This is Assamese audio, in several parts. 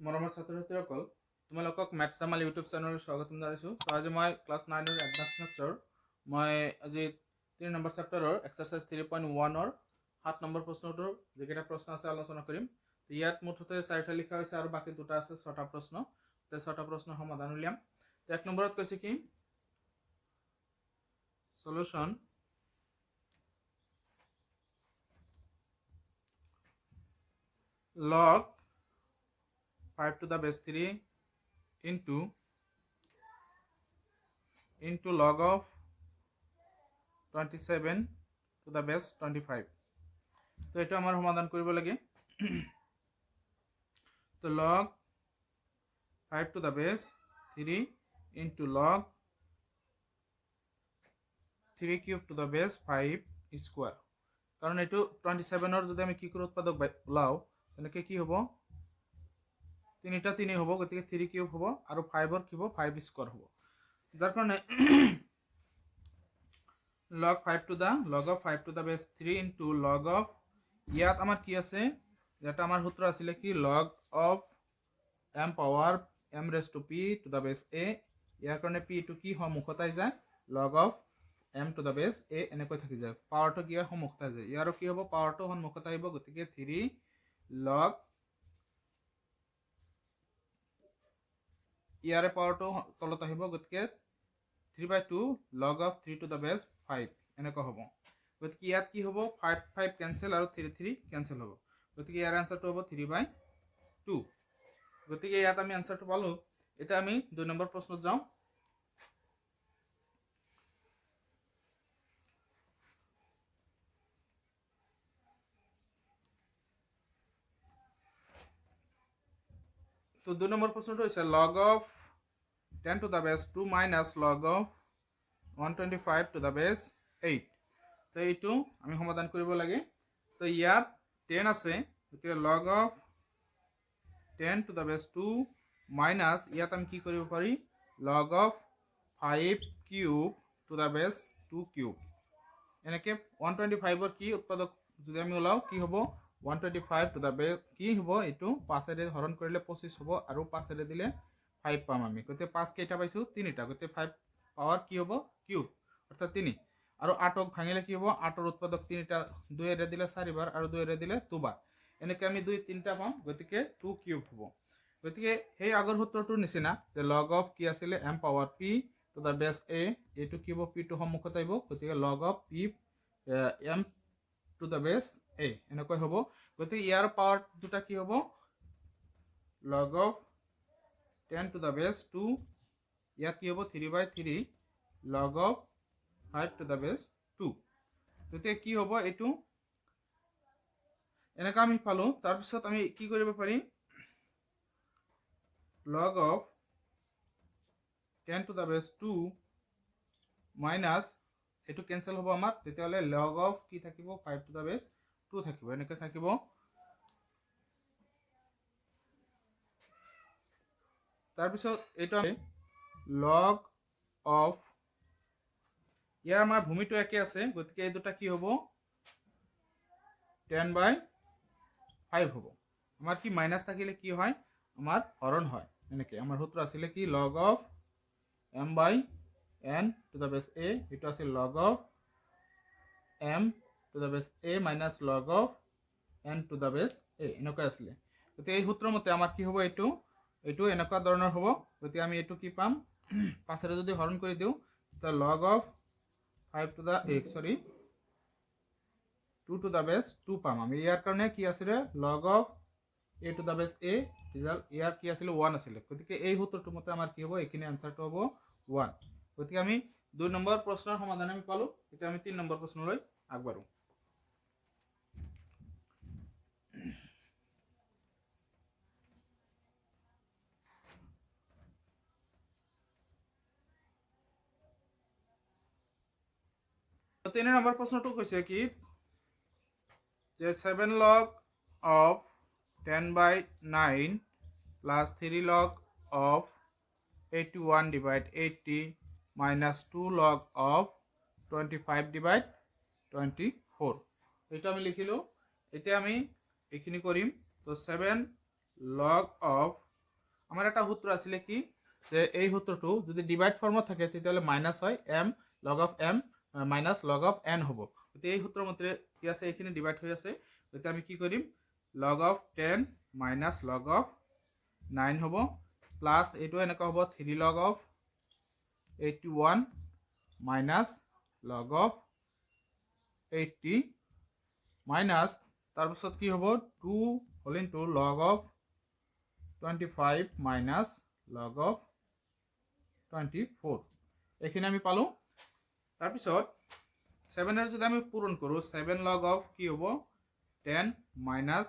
মৰমৰ ছাত্ৰ-ছাত্ৰীসকল তোমালোকক mathsdhamal ইউটিউব চেনেলত স্বাগতম জনাইছো। তো আজি মই ক্লাছ 9 ৰ এডভান্স মেথছৰ মই আজি 3 নম্বৰ চেপ্টাৰৰ এক্সাৰসাইজ 3.1 ৰ 7 নম্বৰ প্ৰশ্নটোৰ যেকেইটা প্ৰশ্ন আছে আলোচনা কৰিম। তো ইয়াত মুঠতে 4টা লিখা হৈছে আৰু বাকি দুটা আছে 6টা প্ৰশ্ন। তে 6টা প্ৰশ্নৰ সমাধান উলিয়াম। তো 1 নম্বৰত কৈছে কি solution log 5 to the base 3 into log of 27 to the base 25. তো এটা আমার সমাধান কৰিব লাগে। তো log 5 to the base 3 into log 3 cube to the base 5 square, কারণ এটো 27 ৰ যদি আমি কি কৰি উৎপাদক ওলাও তেনেকে কি হ'ব, তিনিটা 3 হ'ব, গতিকে 3 কিউব হ'ব আৰু 5 ৰ কিউব 5 স্কয়ার হ'ব। যার কারণে log 5 to the base 3 into log of ইয়াত আমার কি আছে, যেটা আমার সূত্র আছিল কি log of m power m raised to p to the base a, ইয়াৰ কাৰণে p to কি সন্মুখতাই যায় log of m to the base a এনেকৈ থাকি যায়, পাৱাৰটো কি সন্মুখতাই যায়, ইয়াৰো কি হ'ব পাৱাৰটো সন্মুখতাই আহিব, গতিকে 3 log ইয়াৰে পাৱাৰটো তলত আহিব, গতিকে 3/2 log of 3 to the base 5 এনেকৈ হ'ব। গতিকে ইয়াত কি হ'ব 5 5 ক্যান্সেল আৰু 3 3 ক্যান্সেল হ'ব, গতিকে ইয়াৰ আনসাৰটো হ'ব 3/2। গতিকে ইয়াত আমি আনসাৰটো পালো। এতিয়া আমি 2 নম্বৰ প্ৰশ্নত যাওঁ। তো 2 নম্বৰ প্ৰশ্নটো হৈছে log of 10 to the base 2 minus log of 125 to the base 8। তো এইটো আমি সমাধান কৰিব লাগে। তো ইয়াত 10 আছে, গতিকে log of 10 to the base 2 minus ইয়াত আমি কি কৰিব পাৰি log of 5 cube to the base 2 cube, এনেকে 125 ৰ কি উৎপাদক যদি আমি ওলাও কি হ'ব 125 to the base কি হ'ব, এইটো 5 এৰে হৰণ কৰিলে 25 হ'ব আৰু 5 এৰে দিলে 5 পাম আমি, গতিকে 5 কেইটা পাইছো 3টা, গতিকে 5 পাৱাৰ কি হ'ব কিউব অৰ্থাৎ 3, আৰু 8ক ভাঙিলে কি হ'ব 8ৰ উৎপাদক 3টা, 2 এৰে দিলে 4 বাৰ আৰু 2 এৰে দিলে 2 বাৰ, এনেকে আমি 2 3টা পাম, গতিকে 2 কিউব হ'ব। গতিকে সেই আগৰ সূত্ৰটোৰ নিচিনা যে log of কি আছিল m power p to the base a, এইটো কি হ'ব p টো সন্মুখত আহিব, গতিকে log of p m to the base a এনেকৈ হ'ব। গতিকে ইয়াৰ পাৱাৰ দুটা কি হ'ব log of 10 to the base 2, ইয়াত কি হ'ব 3/3 log of 5 to the base 2, গতিকে কি হ'ব এইটো এনেকা আমি পালো। তাৰ পিছত আমি কি কৰিব পাৰি log of 10 to the base 2 minus এইটো ক্যান্সেল হ'ব আমাৰ, তেতিয়াহলে log of কি থাকিব 5 to the base 2 থাকিব, এনেকৈ থাকিব। তাৰ পিছত এইটো log of ইয়াৰ আমাৰ ভূমিটো একে আছে, গতিকে এই দুটা কি হ'ব 10/5 হ'ব। আমাৰ কি মাইনাস থাকিলে কি হয় আমাৰ হৰণ হয়, এনেকে আমাৰ সূত্র আছিল কি log of m/n to the base a, এইটো আছিল log of m to the base a minus log of n to the base a এনেকৈ আছিল। গতিকে এই সূত্ৰৰ মতে আমাৰ কি হ'ব এইটো এইটো এনেকুৱা ধৰণৰ হ'ব, গতিকে আমি এইটো কি পাম 5 এৰে যদি হৰণ কৰি দিও তা log of 5 to the 2 to the base 2 পাম আমি। ইয়াৰ কাৰণে কি আছিল log of a to the base a, result ইয়াৰ কি আছিল 1 আছিল, গতিকে এই সূত্ৰটোৰ মতে আমাৰ কি হ'ব এইখিনি আনসাৰটো হ'ব 1। গতিকে আমি 2 নম্বৰ প্ৰশ্নৰ সমাধান আমি পালো। এতিয়া আমি 3 নম্বৰ প্ৰশ্নলৈ আগবাঢ়ো। তো 3 নম্বৰ প্ৰশ্নটো কৈছে কি যে 7 log of 10/9 plus 3 log of 81/80 minus 2 log of 25/24, এটা আমি লিখিলো। এতিয়া আমি এইখিনি কৰিম। তো 7 log of আমাৰ এটা সূত্ৰ আছিলে কি যে এই সূত্ৰটো যদি ডিভাইড ফৰ্মত থাকে তেতিয়াহ'লে মাইনাছ হয় m log of m minus log of n হ'ব। গতিকে এই সূত্ৰৰ মতে কি আছে এইখিনি ডিভাইড হৈ আছে, গতিকে আমি কি কৰিম log of 10 minus log of 9 হ'ব প্লাছ এইটো এনেকুৱা হ'ব 3 log of 81 minus log of 80 minus তাৰপিছত কি হ'ব 2 whole into log of 25 minus log of 24 এইখিনি আমি পালো। তাৰপিছত 7 এৰ যদি আমি পূৰণ কৰো 7 log of কি হ'ব 10 minus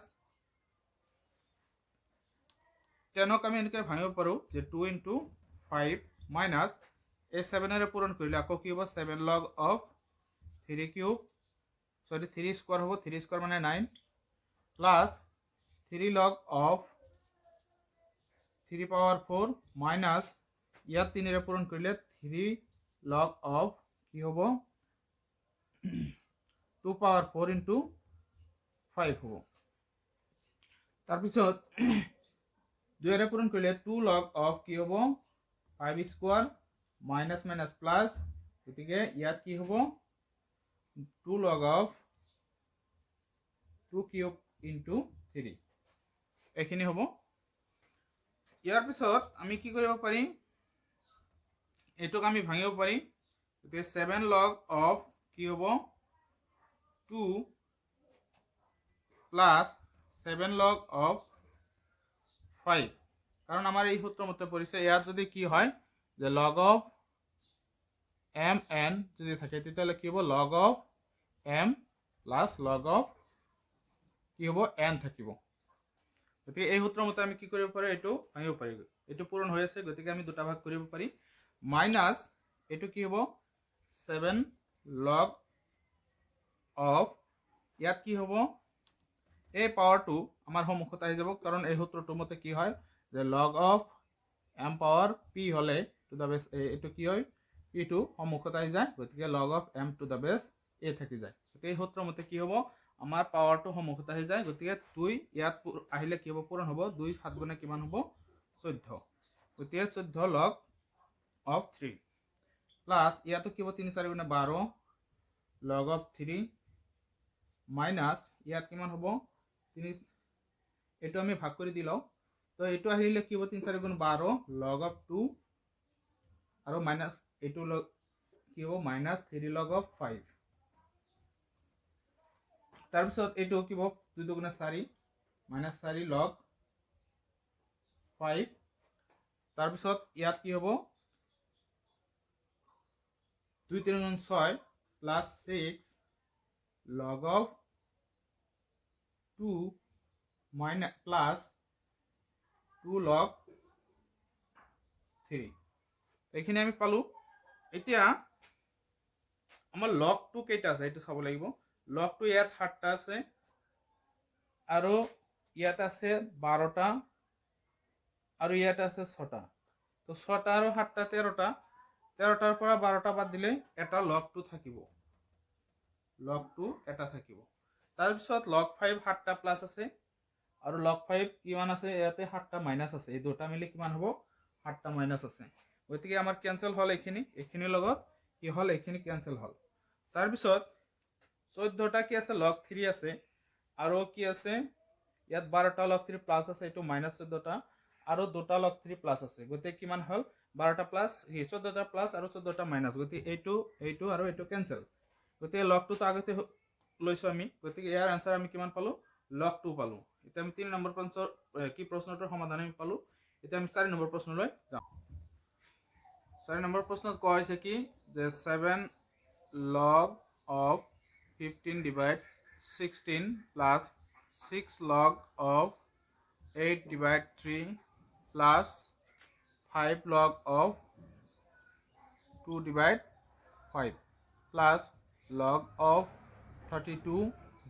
10 ক আমি এনেকৈ ভাঙিব পাৰো যে 2 into 5 minus এই 7 এৰ পূৰণ কৰিলে আকৌ কি হ'ব 7 log of 3 cube sorry 3 square হ'ব 3 স্কয়ার মানে 9 plus 3 log of 3 power 4 minus ইয়াত 3 এর পূরণ কৰিলে 3 log of কি হ'ব 2 power 4 into 5 হ'ব। তাৰপিছত 2 এৰ পূৰণ কৰিলে 2 log of কি হ'ব 5 স্কয়ার minus minus plus গতিকে ইয়াত কি হ'ব 2 log of 2 cube into 3 এইখিনি হ'ব। ইয়াৰ পিছত আমি কি কৰিব পাৰিম এটোক আমি ভাঙিব পাৰিম, গতিকে 7 log of কি হ'ব 2 plus 7 log of 5 কারণ আমার এই সূত্র মতে পড়িছে ইয়াত যদি কি হয় যে log of m n যদি থাকে তেতিয়াহলে কি হ'ব log of m plus log of কি হ'ব n থাকিব। গতিকে এই সূত্ৰৰ মতে আমি কি কৰিব পাৰো এটো ভাঙিব পাৰি, এটো পূৰণ হৈ আছে গতিকে আমি দুটা ভাগ কৰিব পাৰি মাইনাস এটো কি হ'ব 7 log of ইয়াত কি হ'ব এই পাওয়ারটো আমার সম্মুখত আহি যাব কারণ এই সূত্ৰটোৰ মতে কি হয় যে log of m power p হলে টু দা বেস এটো কি হয় p টো সম্মুখত আহি যায় গতিকে log of m to the base a থাকি যায়। গতিকে এই সূত্ৰৰ মতে কি হ'ব আমাৰ পাওয়ারটো সম্মুখত আহি যায় গতিকে 2 ইয়াত আহিলে কি হ'ব পূৰণ হ'ব 2 7 গুণে কিমান হ'ব 14 গতিকে 14 log of 3 প্লাস ইয়াতো কি হ'ব 3 4 গুণে 12 log of 3 মাইনাস ইয়াত কিমান হ'ব 3 এটো আমি ভাগ কৰি দিলাও তো এটো আহিলে কি হ'ব 3 4 গুণ 12 log of 2 আৰু মাইনাস এটো কি হ'ব মাইনাস 3 log of 5 তাৰপিছত এটো কি হ'ব 2 দুগুণে 4 মাইনাস 4 log 5 তাৰপিছত ইয়াত কি হ'ব 2 3 গুণ 6 plus 6 log of 2 minus plus 2 log 3 এইখিনি আমি পালো। এতিয়া আমাৰ log 2 কেইটা আছে এটো চাব লাগিব log 2 ইয়াত 7টা আছে আৰু ইয়াত আছে 12টা আৰু ইয়াত আছে 6টা তো 6টা আৰু 7টা 13টা 13টাৰ পৰা 12টা বাদ দিলে এটা log 2 থাকিব log 2 এটা থাকিব। তাৰপিছত log 5 7টা প্লাস আছে আৰু log 5 কিমান আছে ইয়াতে 7টা মাইনাস আছে এই দুটা মিলি কিমান হ'ব 7টা মাইনাস আছে গতিকে আমাৰ ক্যান্সেল হল এইখিনিৰ লগত কি হল এইখিনি ক্যান্সেল হল। তাৰপিছত 14টা কি আছে log 3 আছে আৰু কি আছে ইয়াত 12টা log 3 প্লাস আছে এটো মাইনাস 14টা আৰু দুটা log 3 প্লাস আছে গতিকে কিমান হল 12টা প্লাস 14টা প্লাস আৰু 14টা মাইনাস গতিকে এইটো আৰু এইটো ক্যান্সেল গতিকে log 2 তো আগতে লৈছো আমি গতিকে ইয়াৰ आंसर আমি কিমান পালো log 2 পালো। এতিয়া আমি 3 নম্বৰ প্ৰশ্নটোৰ সমাধান আমি পালো। এতিয়া আমি 4 নম্বৰ প্ৰশ্নলৈ যাম। 4 নম্বৰ প্ৰশ্নত কোৱা হৈছে কি যে 7 log of 15 divide 16 plus 6 log of 8 divide 3 plus 5 log of 2 divide 5 plus log of 32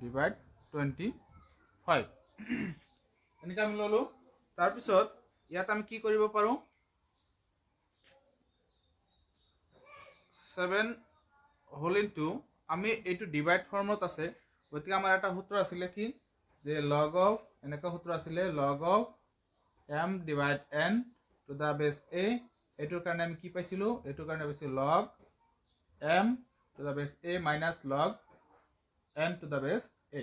divide 25 এনেকা আমি ললো। তাৰপিছত ইয়াত আমি কি কৰিব পাৰো 7 whole into আমি এইটো ডিভাইড ফৰ্মত আছে গতিকে আমাৰ এটা সূত্ৰ আছিল কি যে log of এনেকা সূত্ৰ আছিল log of m divide n to the base a এটোৰ কাৰণে আমি কি পাইছিলো এটোৰ কাৰণে পাইছিলো log m to the base a minus log n to the base a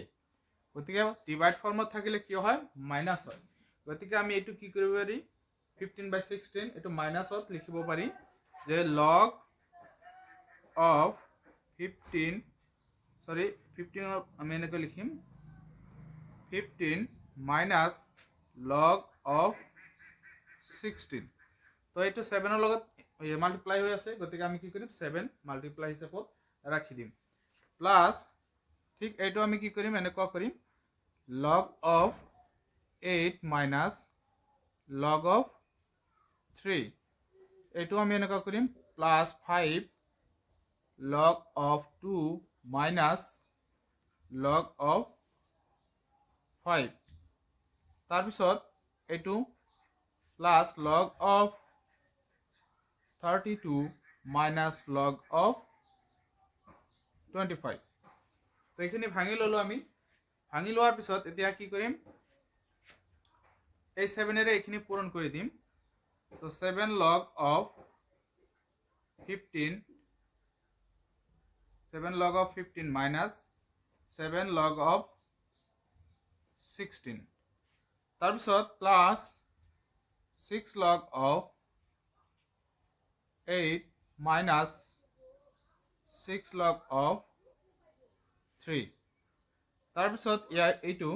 গতিকে ডিভাইড ফৰ্মত থাকিলে কি হয় মাইনাস হয় গতিকে আমি এটো কি কৰিব পাৰি 15/16 এটো মাইনাসত লিখিব পাৰি যে log of 15 আমি এনেকৈ লিখিম 15 minus log of 16 তো এইটো 7 এর লগত মাল্টিপ্লাই হৈ আছে গতিকে আমি কি কৰিম 7 মাল্টিপ্লাই হিচাপত ৰাখি দিম প্লাস ঠিক এইটো আমি কি কৰিম এনেকুৱা কৰিম log of 8 minus log of 3 এইটো আমি এনেকুৱা কৰিম plus 5 log of 2 minus log of 5 তাৰপিছত এইটো plus log of 32 minus log of 25 তো এইখিনি ভাঙি ললো আমি ভাঙি লোৱাৰ পিছত এতিয়া কি কৰিম এই 7 এৰে এইখিনি পূৰণ কৰি দিম তো 7 log of 15 minus 7 log of 16 তাৰপিছত plus 6 log of 8 minus 6 log of 3 তাৰপিছত ইয়াৰ এইটো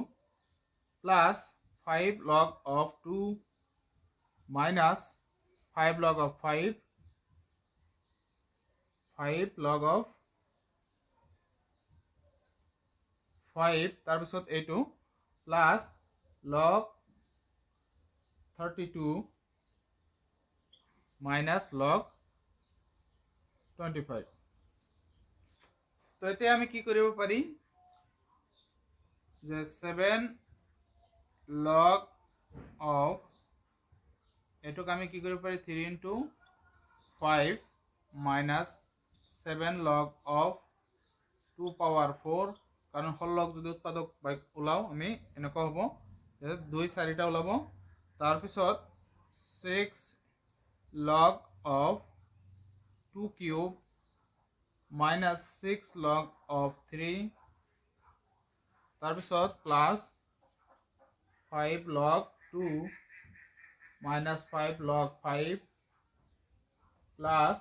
plus 5 log of 2 minus 5 log of 5 log of 5 তাৰপিছত এইটো প্লাস log 32 minus log 25 তো এতিয়া আমি কি কৰিব পাৰি যে 7 log of এটোক আমি কি কৰিব পাৰি 3 into 5 minus 7 log of 2 power 4 কাৰণ হল লগ যদি উৎপাদক ওলাও আমি এনেকুৱা হ'ব যে 2 4টা ওলাব তাৰ পিছত 6 log of 2 cube minus 6 log of 3 তাৰপিছত plus 5 log 2 minus 5 log 5 plus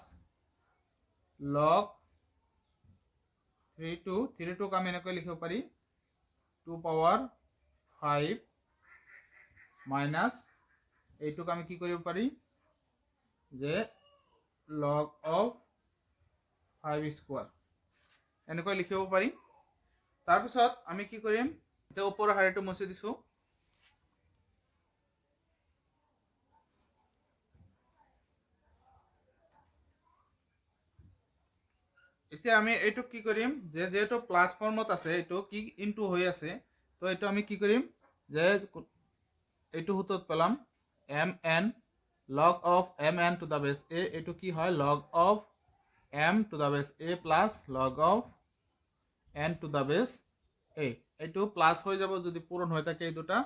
log 3 ক আমি এনেকৈ লিখিব পাৰি 2 power 5 minus এইটোক আমি কি কৰিব পাৰি যে log of 5 square এনেকৈ লিখিব পাৰি তাৰ পিছত আমি কি কৰিম এটা ওপৰৰ হাৰিটো মুছি দিছো এতিয়া আমি এইটো কি কৰিম যে যেটো প্লাস ফর্মত আছে এইটো কি ইনটু হৈ আছে তো এইটো আমি কি কৰিম যে এইটো হুতত পেলাম mn log of mn to the base a এইটো কি হয় log of m to the base a plus log of n to the base a এইটো প্লাস হৈ যাব যদি পূরণ হৈ থাকে এই দুটা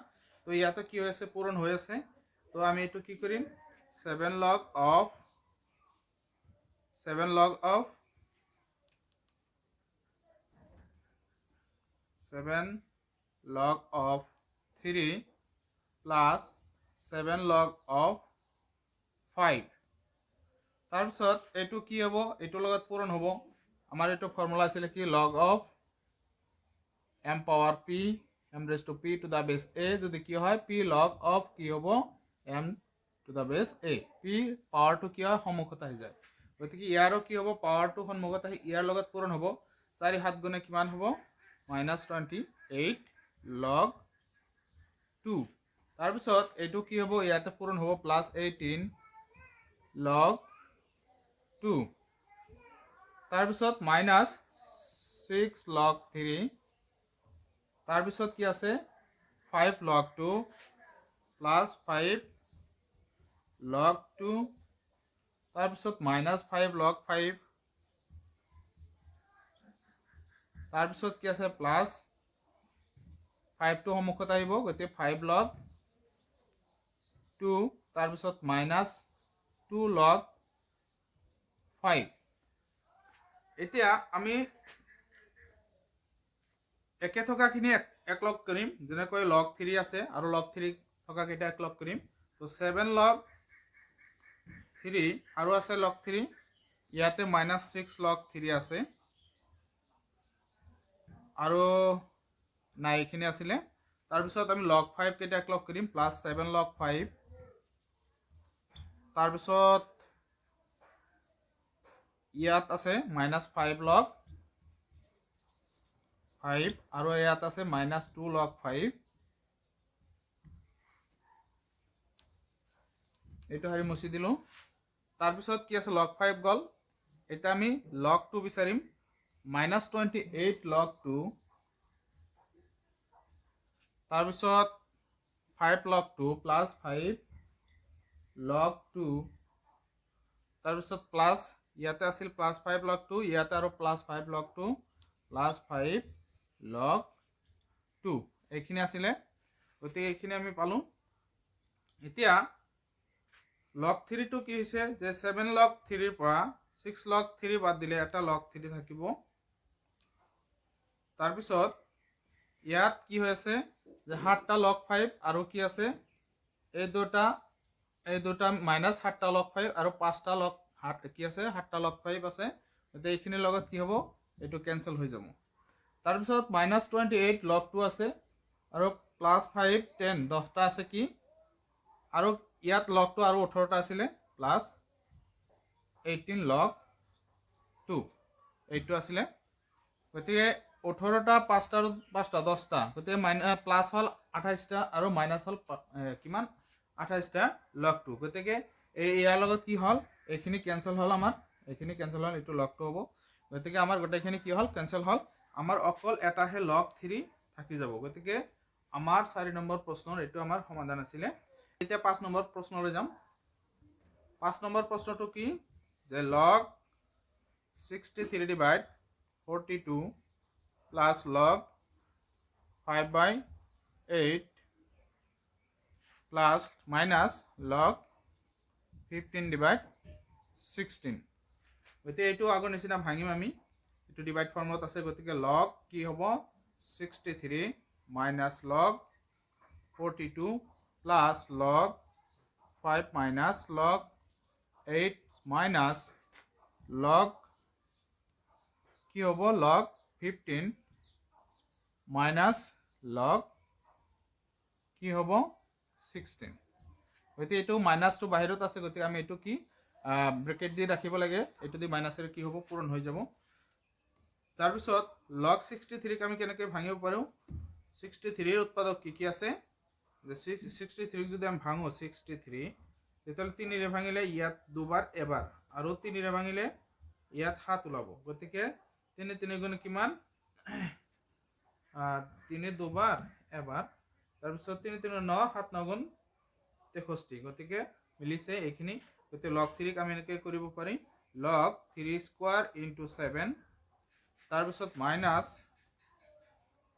তো ইয়াতে কি হৈছে পূরণ হৈ আছে তো আমি এইটো কি কৰিম 7 log of 7 log of 3 plus 7 log of 5 তাৰপিছত এইটো কি হ'ব এইটো লগত পূৰণ হ'ব আমাৰ এইটো ফৰ্মুলা আছিল কি log of m power p m raised to p to the base a যদি কি হয় p log of কি হ'ব m to the base a p power two কি হয় সমুখত আহি যায় গতিকে ইয়াৰো কি হ'ব পাৱাৰ টু সমুখত আহি ইয়াৰ লগত পূৰণ হ'ব 4 7 গুণে কিমান হ'ব -28 log 2 তাৰপিছত এইটো কি হ'ব ইয়াতে পূৰণ হ'ব +18 log 2 তাৰপিছত -6 log 3 তাৰপিছত কি আছে 5 log 2 +5 log 2 তাৰপিছত -5 log 5 তাৰপিছত কি আছে প্লাস 5 টো সমুখত আহিব গতে 5 log 2 তাৰপিছত -2 log 5 এতিয়া আমি একে থকাখিনি এক লগ কৰিম যেনেকৈ log 3 আছে আৰু log 3 থকা কেইটা এক লগ কৰিম তো 7 log 3 আৰু আছে log 3 ইয়াতে -6 log 3 আছে আৰু নাই এইখিনি আছিলে তাৰপিছত আমি log 5 কেইটা এক লগ কৰিম +7 log 5 তাৰপিছত ইয়াত আছে -5 log 5 আৰু ইয়াত আছে -2 log 5 এইটো হাৰি মুছি দিলো তাৰপিছত কি আছে log 5 গল এটা আমি log 2 বিচাৰিম -28 log 2 তাৰপিছত 5 log 2 +5 log 2 তাৰপিছত প্লাস ইয়াতে আছিল +5 log 2 ইয়াতে আৰু +5 log 2 +5 log 2 এইখিনি আছিলে গতিকে এইখিনি আমি পালো এতিয়া log 3 টো কি হৈছে যে 7 log 3 ৰ পৰা 6 log 3 বাদ দিলে এটা log 3 থাকিব তাৰপিছত ইয়াত কি হৈ আছে যে 7টা log 5 আৰু কি আছে এই দুটা -7টা log 5 আৰু 5টা log 7 কি আছে 7টা log 5 আছে গতে এইখিনিৰ লগত কি হ'ব এটো ক্যান্সেল হৈ যাব তাৰপিছত -28 log 2 আছে আৰু +5 10 10টা আছে কি আৰু ইয়াত log 2 আৰু 18টা আছিলে +18 log 2 এইটো আছিলে গতিকে 18টা 5টা 10টা গতিকে প্লাস হল 28টা আৰু মাইনাস হল কিমান 28টা log 2 গতিকে এই ইয়াৰ লগত কি হল এইখিনি ক্যান্সেল হল আমাৰ এইখিনি ক্যান্সেল হল এটো log 2 হ'ব গতিকে আমাৰ গোটেইখিনি কি হল ক্যান্সেল হল আমাৰ অকল এটাহে log 3 থাকি যাব গতিকে আমাৰ 4 নম্বৰ প্ৰশ্নৰ এটো আমাৰ সমাধান আছিল এতিয়া 5 নম্বৰ প্ৰশ্নলৈ যাম 5 নম্বৰ প্ৰশ্নটো কি যে log 63 divide 42 plus log 5/8 plus minus log 15 divide 16 গতিকে এইটো আগৰ নিচিনা ভাঙিম আমি এটো ডিভাইড ফৰ্মত আছে গতিকে log কি হ'ব 63 minus log 42 plus log 5 minus log 8 minus log কি হ'ব log 15 minus log কি হ'ব 16 গতি এটো মাইনাসটো বাহিৰত আছে গতি আমি এটো কি ব্ৰেকেট দি ৰাখিব লাগে এটো দি মাইনাসেৰ কি হ'ব পূৰণ হৈ যাব তাৰ পিছত log 63 ক আমি কেনেকৈ ভাঙিব পাৰো 63 ৰ উৎপাদক কি আছে যে 63 যদি আমি ভাঙো 63 তেতিয়ালে 3 ৰে ভাঙিলে ইয়াত দুবাৰ এবাৰ আৰু 3 ৰে ভাঙিলে ইয়াত 7 ওলাব গতিকে 3 3 গুণ কিমান 3 দুবাৰ এবাৰ তাৰ পিছত 3 3 9 7 9 গুণ 63 গতিকে মিলিছে এইখিনি গতি log 3 ক আমি এনেকৈ কৰিব পাৰি log 3 স্কয়াৰ * 7 তাৰ পিছত মাইনাস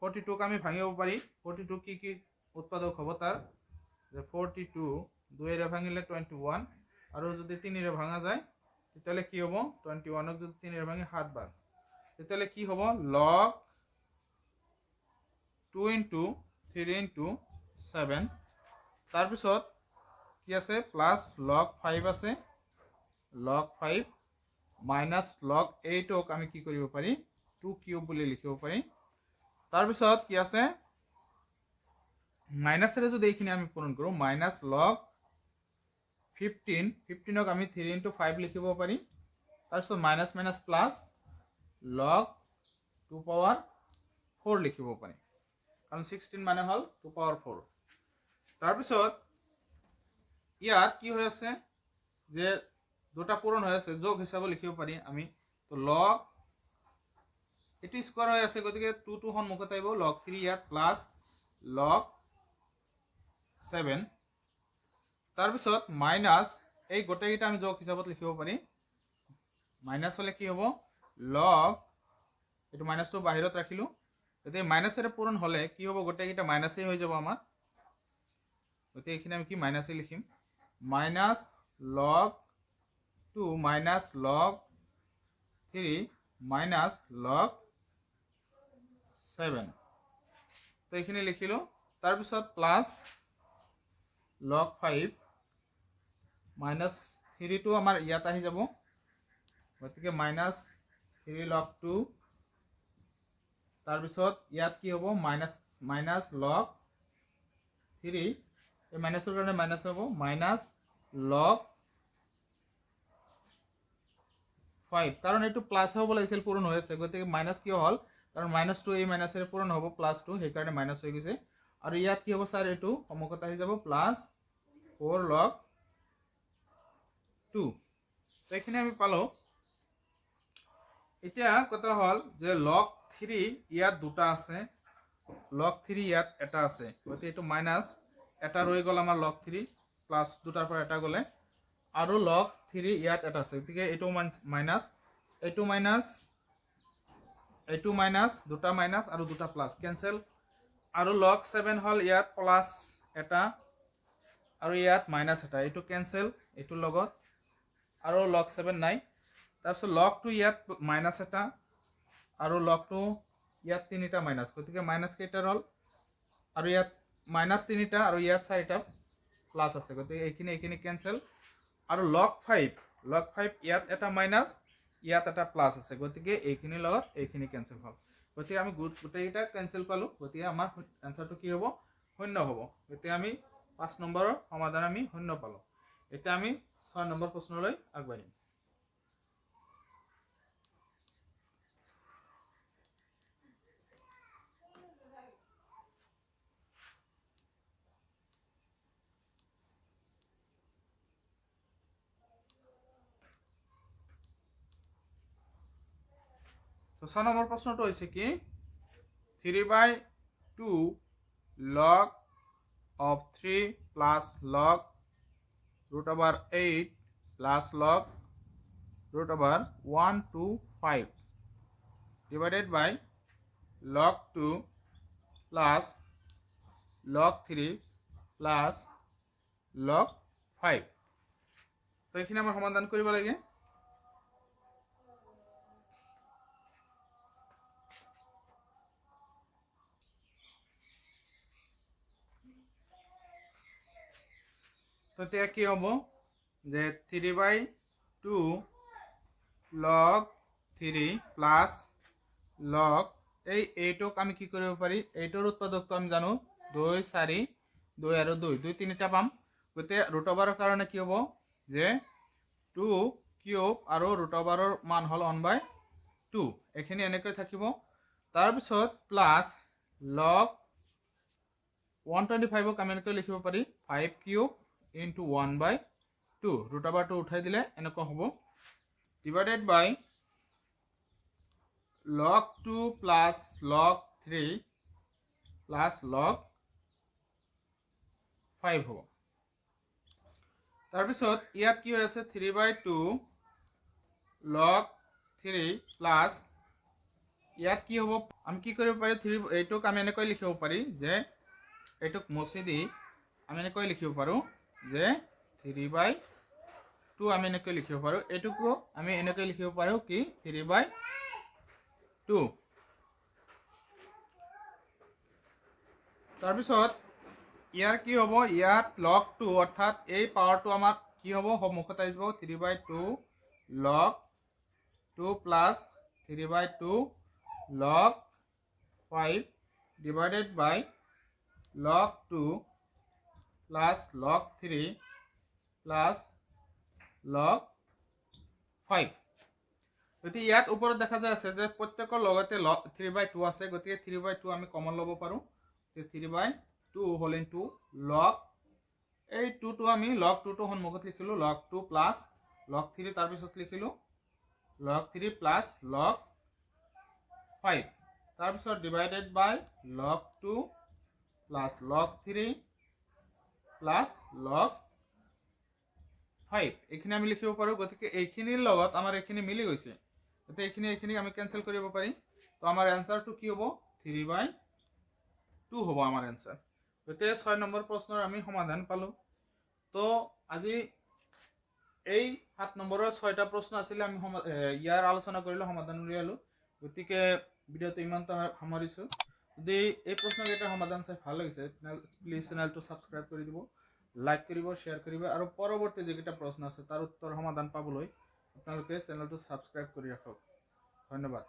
42 ক আমি ভাঙিব পাৰি 42 কি উৎপাদক হ'ব তাৰ যে 42 2 ৰে ভাঙিলে 21 আৰু যদি 3 ৰে ভাঙা যায় তেতিয়ালে কি হ'ব 21 ক যদি 3 ৰে ভাঙি 7 বাৰ তেতিয়ালে কি হ'ব log 2 * 3 * 7 তাৰ পিছত কি আছে প্লাস log 5 আছে log 5 minus log 8 ক আমি কি কৰিব পাৰি 2 কিউব বুলি লিখিব পাৰি তাৰ পিছত কি আছে মাইনাসেৰে যদি এইখিনি আমি পূৰণ কৰো minus log 15 ক আমি 3 * 5 লিখিব পাৰি তাৰ পিছত minus minus plus log 2 power 4 লিখিব পাৰি কাৰণ 16 মানে হল 2 power 4 তাৰ পিছত ইয়াত কি হৈ আছে যে দুটা পূৰণ হৈ আছে যোগ হিচাপে লিখিব পাৰি আমি তো log এটি স্কয়ার হৈ আছে গতিকে 2 2 সন্মুখত আহিব log 3 ইয়াত প্লাস log 7 তাৰ পিছত মাইনাস এই গোটেইটা আমি যোগ হিচাপত লিখিব পাৰি মাইনাস হলে কি হ'ব log এটো মাইনাসটো বাহিৰত ৰাখিলো গতিকে মাইনাসেৰে পূৰণ হলে কি হ'ব গোটেইটা মাইনাসই হৈ যাব আমাৰ গতিকে এখানে আমি কি মাইনাসই লিখিম minus log 2 minus log 3 minus log 7 তো এখানে লিখিলো তার পিছত প্লাস log 5 minus 3 টো আমাৰ ইয়াত আহি যাব গতিকে minus 3 log 2 তাৰ পিছত ইয়াত কি হ'ব minus log 3 এই মাইনাসৰ কাৰণে মাইনাস হ'ব minus log 5 কাৰণ এটো প্লাস হ'ব লাগিছিল পূৰণ হৈ আছে গতিকে মাইনাস কিয় হ'ল কাৰণ -2 এই মাইনাসেৰে পূৰণ হ'ব +2 সেই কাৰণে মাইনাস হৈ গৈছে আৰু ইয়াত কি হ'ব স্যাৰ এটো সমকত আহি যাব +4 log 2 তো এখানে আমি পালো এতিয়া কথা হল যে log 3 ইয়াত দুটা আছে log 3 ইয়াত এটা আছে গতিকে এটো মাইনাস এটা ৰৈ গল আমাৰ log 3 প্লাস দুটাৰ পৰা এটা গলে আৰু log 3 ইয়াত এটা আছে গতিকে এটো মাইনাস দুটা মাইনাস আৰু দুটা প্লাস ক্যান্সেল আৰু log 7 হল ইয়াত প্লাস এটা আৰু ইয়াত মাইনাস এটা এটো ক্যান্সেল এটো লগত আৰু log 7 নাই তাৰপিছত log 2 ইয়াত মাইনাস এটা আৰু log 2 ইয়াত তিনিটা মাইনাস গতিকে মাইনাস কেইটাৰ হল আৰু ইয়াত মাইনাস তিনিটা আৰু ইয়াত চাৰিটা প্লাস আছে গতিকে এইখিনি ক্যান্সেল আৰু log 5 ইয়াত এটা মাইনাস ইয়াত এটা প্লাস আছে গতিকে এইখিনি লগত এইখিনি ক্যান্সেল হল গতিকে আমি গোটেইটা ক্যান্সেল পালো গতিকে আমাৰ আনসাৰটো কি হ'ব শূন্য হ'ব গতিকে আমি 5 নম্বৰৰ সমাধান আমি শূন্য পালো এতিয়া আমি 6 নম্বৰ প্ৰশ্নলৈ আগবাঢ়িম তো 6 নম্বৰ প্ৰশ্নটো হৈছে কি 3/2 log of 3 plus log root over 8 plus log root over 1 to 5 divided by log 2 plus log 3 plus log 5 তো এখানে আমরা সমাধান কৰিব লাগে তো এতিয়া কি হ'ব যে 3/2 log 3 plus log এই 8ক আমি কি কৰিব পাৰি 8ৰ উৎপাদকটো আমি জানো 2 4 2 আৰু 2 তিনিটা পাম গতে ৰুট ওভাৰৰ কাৰণে কি হ'ব যে 2 কিউব আৰু ৰুট ওভাৰৰ মান হল 1/2 এখানে এনেকৈ থাকিব তাৰ পিছত প্লাস log 125ক আমি এনেকৈ লিখিব পাৰি 5 কিউব into 1/2 root over 2 উঠাই দিলে এনেকুৱা হ'ব divided by log 2 plus log 3 plus log 5 হ'ব তাৰ পিছত ইয়াত কি হৈ আছে 3/2 log 3 plus ইয়াত কি হ'ব আমি কি কৰিব পাৰি 3 এইটোক আমি এনেকৈ লিখিব পাৰি যে এইটোক মচি দি আমি এনেকৈ লিখিব পাৰো যে 3/2 আমি এনেকৈ লিখিব পাৰো এটুকু আমি এনেকৈ লিখিব পাৰো কি 3/2 তাৰ পিছত ইয়াৰ কি হ'ব ইয়াত log 2 অৰ্থাৎ এই পাৱাৰটো আমাৰ কি হ'ব সমুখত আহিব 3/2 log 2 plus 3/2 log 5 divided by log 2 plus log 3 plus log 5 গতি ইয়াত ওপৰত দেখা যায় আছে যে প্ৰত্যেকৰ লগতে 3/2 আছে গতিকে 3/2 আমি কমন ল'ব পাৰো তে 3/2 হোল ইনটু log এই 2 টো আমি log 2 টো সন্মুখত লিখিলো log 2 plus log 3 তাৰ পিছত লিখিলো log 3 plus log 5 তাৰ পিছত ডিভাইডেড বাই log 2 plus log 3 plus log 5 এখানে আমি লিখিব পাৰো গতিকে এইখিনিৰ লগত আমাৰ এইখিনি মিলি গৈছে গতে এইখিনি আমি ক্যান্সেল কৰিব পাৰি তো আমাৰ আনসাৰটো কি হ'ব 3/2 হ'ব আমাৰ আনসাৰ গতে 6 নম্বৰ প্ৰশ্নৰ আমি সমাধান পালো তো আজি এই 7 নম্বৰৰ 6টা প্ৰশ্ন আছিলে আমি ইয়াৰ আলোচনা কৰিলোঁ সমাধান উলিয়ালোঁ গতিকে ভিডিঅ'টো ইমানটা সামৰিছোঁ যদি এই প্ৰশ্নকেইটাৰ সমাধান চাই ভাল লাগিছে প্লিজ চেনেলটো ছাবস্ক্ৰাইব কৰি দিব লাইক কৰিব শ্বেয়াৰ কৰিব আৰু পৰৱৰ্তী যিকেইটা প্ৰশ্ন আছে তাৰ উত্তৰ সমাধান পাবলৈ আপোনালোকে চেনেলটো ছাবস্ক্ৰাইব কৰি ৰাখক ধন্যবাদ